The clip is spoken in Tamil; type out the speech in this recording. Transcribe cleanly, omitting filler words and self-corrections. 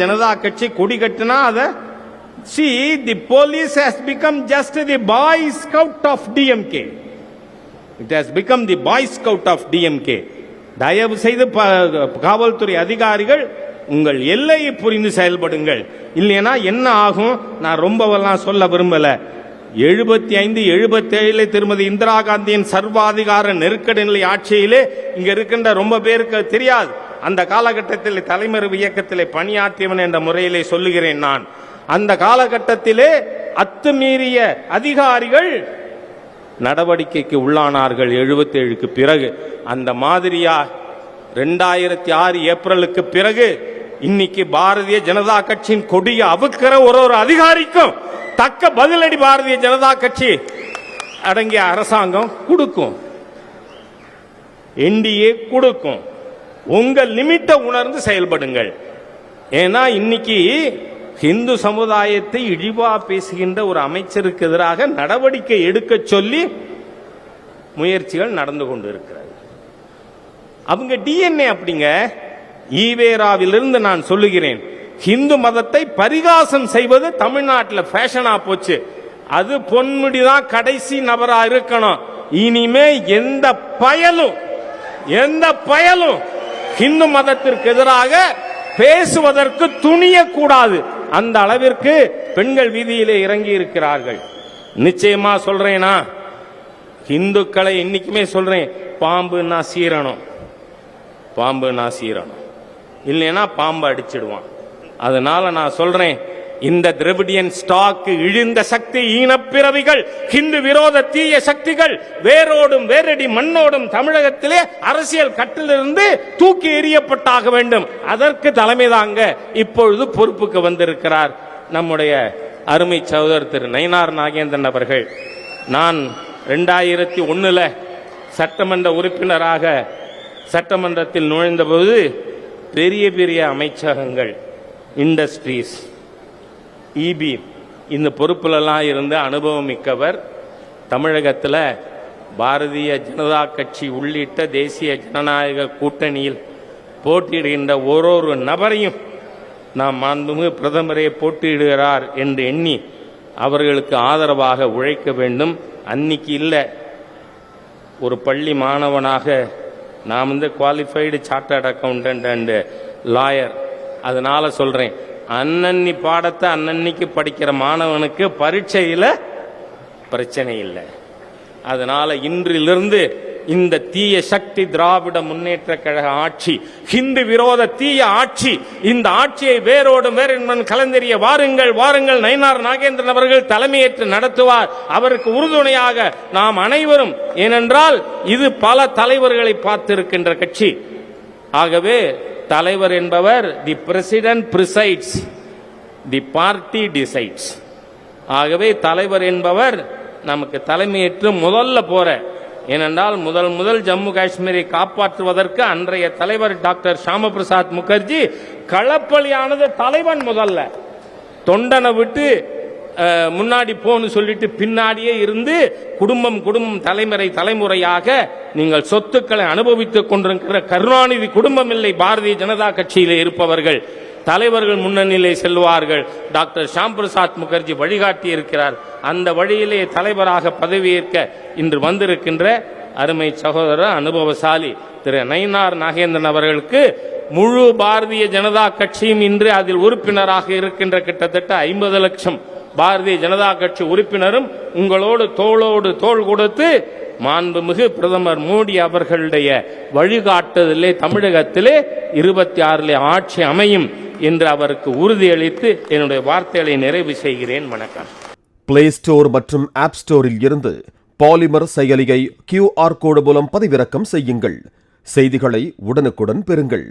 ஜனதா கட்சி கொடி கட்டினா அதை see the police has become just the boy scout of DMK. It has become the boy scout of DMK. தயவு செய்து காவல்துறை அதிகாரிகள் உங்கள் எல்லையை புரிந்து செயல்படுங்கள். இல்லைன்னா என்ன ஆகும் நான் ரொம்பவெல்லாம் சொல்ல விரும்பல. 75 77 திருமதி இந்திரா காந்தியின் சர்வாதிகார நெருக்கடி நிலை ஆட்சியிலே இங்க இருக்கின்ற ரொம்ப பேருக்கு தெரியாது. அந்த காலகட்டத்தில் தலைமறைவு இயக்கத்திலே பணியாற்றியவன் என்ற முறையிலே சொல்லுகிறேன் நான். அந்த காலகட்டத்திலே அத்துமீறிய அதிகாரிகள் நடவடிக்கைக்கு உள்ளானார்கள் 77க்கு பிறகு. அந்த மாதிரியா 2006 ஏப்ரலுக்கு பிறகு இன்னைக்கு பாரதிய ஜனதா கட்சியின் கொடியை அவுக்கிற ஒரு அதிகாரிக்கும் தக்க பதிலடி பாரதிய ஜனதா கட்சி அடங்கிய அரசாங்கம் கொடுக்கும், என்டிஏ கொடுக்கும். உங்க லிமிட்டை உணர்ந்து செயல்படுங்கள். ஏன்னா இன்னைக்கு இந்து சமுதாயத்தை இழிவா பேசுகின்ற ஒரு அமைச்சருக்கு எதிராக நடவடிக்கை எடுக்க சொல்லி முயற்சிகள் நடந்து கொண்டு இருக்கிறது. அவங்க டிஎன்ஏ அப்படிங்க. ஈவேராவிலிருந்து நான் சொல்லுகிறேன், இந்து மதத்தை பரிகாசம் செய்வது தமிழ்நாட்டில் ஃபேஷனா போச்சு. அது பொன்முடிதான் கடைசி நபரா இருக்கணும். இனிமே எந்த பயலும் இந்து மதத்திற்கு எதிராக பேசுவதற்கு துணிய கூடாது. அந்த அளவிற்கு பெண்கள் வீதியிலே இறங்கி இருக்கிறார்கள். நிச்சயமா சொல்றேனா, இந்துக்களை இன்னைக்குமே சொல்றேன், பாம்புன்னா சீரணும், இல்லைன்னா பாம்பு அடிச்சிடுவான். அதனால நான் சொல்றேன், இந்த திராவிடியன் ஸ்டாக் இழிந்த சக்தி ஈனப்பிறவிகள் ஹிந்து விரோத தீய சக்திகள் வேரோடும் வேரடி மண்ணோடும் தமிழகத்திலே அரசியல் கட்டிலிருந்து தூக்கி எறியப்பட்டாக வேண்டும். அதற்கு தலைமை தாங்க இப்பொழுது பொறுப்புக்கு வந்திருக்கிறார் நம்முடைய அருமை சகோதரர் திரு நயினார் நாகேந்திரன் அவர்கள். நான் 2001 சட்டமன்ற உறுப்பினராக சட்டமன்றத்தில் நுழைந்தபோது பெரிய பெரிய அமைச்சகங்கள், இண்டஸ்ட்ரீஸ், இபி இந்த பொறுப்புலெல்லாம் இருந்து அனுபவம் மிக்கவர். தமிழகத்தில் பாரதிய ஜனதா கட்சி உள்ளிட்ட தேசிய ஜனநாயக கூட்டணியில் போட்டியிடுகின்ற ஒரு நபரையும் நாம் மாண்புமிகு பிரதமரே போட்டியிடுகிறார் என்று எண்ணி அவர்களுக்கு ஆதரவாக உழைக்க வேண்டும். அன்னைக்கு இல்லை, ஒரு பள்ளி மாணவனாக நான் qualified chartered accountant and lawyer. அதனால சொல்றேன், அன்னன்னி பாடத்தை அன்னன்னைக்கு படிக்கிற மாணவனுக்கு பரீட்சையில் பிரச்சனை இல்லை. அதனால இன்றிலிருந்து இந்த தீய சக்தி திராவிட முன்னேற்ற கழக ஆட்சி, ஹிந்து விரோத தீய ஆட்சி, இந்த ஆட்சியை வேரோடும் வேறு கலந்தெறிய வாருங்கள் நயினார் நாகேந்திரன் அவர்கள் தலைமையேற்று நடத்துவார். அவருக்கு உறுதுணையாக நாம் அனைவரும், ஏனென்றால் இது பல தலைவர்களை பார்த்திருக்கின்ற கட்சி. ஆகவே தலைவர் என்பவர் the president presides, the party decides. ஆகவே தலைவர் என்பவர் நமக்கு தலைமையேற்று முதல்ல போற, ஏனென்றால் முதல் ஜம்மு காஷ்மீரை காப்பாற்றுவதற்கு அன்றைய தலைவர் டாக்டர் ஷாம பிரசாத் முகர்ஜி களப்பலியானது. தலைவன் முதல்ல தொண்டனை விட்டு முன்னாடி போன்னு சொல்லிட்டு பின்னாடியே இருந்து குடும்பம் தலைமுறையாக நீங்கள் சொத்துக்களை அனுபவித்துக் கொண்டிருக்கிற கருணாநிதி குடும்பம் இல்லை பாரதிய ஜனதா கட்சியிலே இருப்பவர்கள். தலைவர்கள் முன்னணியிலே செல்வார்கள். டாக்டர் ஷாம் பிரசாத் முகர்ஜி வழிகாட்டி இருக்கிறார். அந்த வழியிலே தலைவராக பதவியேற்க இன்று வந்திருக்கின்ற அருமை சகோதரர் அனுபவசாலி திரு நயினார் நாகேந்திரன் அவர்களுக்கு முழு பாரதிய ஜனதா கட்சியும் இன்று அதில் உறுப்பினராக இருக்கின்ற கிட்டத்தட்ட 50 லட்சம் பாரதிய ஜனதா கட்சி உறுப்பினரும் உங்களோடு தோளோடு தோள் கொடுத்து மாண்புமிகு பிரதமர் மோடி அவர்களுடைய வழிகாட்டுதலே தமிழகத்திலே 26 ஆட்சி அமையும் என்று அவருக்கு உறுதியளித்து என்னுடைய வார்த்தைகளை நிறைவு செய்கிறேன். வணக்கம். பிளே ஸ்டோர் மற்றும் ஆப் ஸ்டோரில் இருந்து பாலிமர் செயலியை QR கோடு மூலம் பதிவிறக்கம் செய்யுங்கள். செய்திகளை உடனுக்குடன் பெறுங்கள்.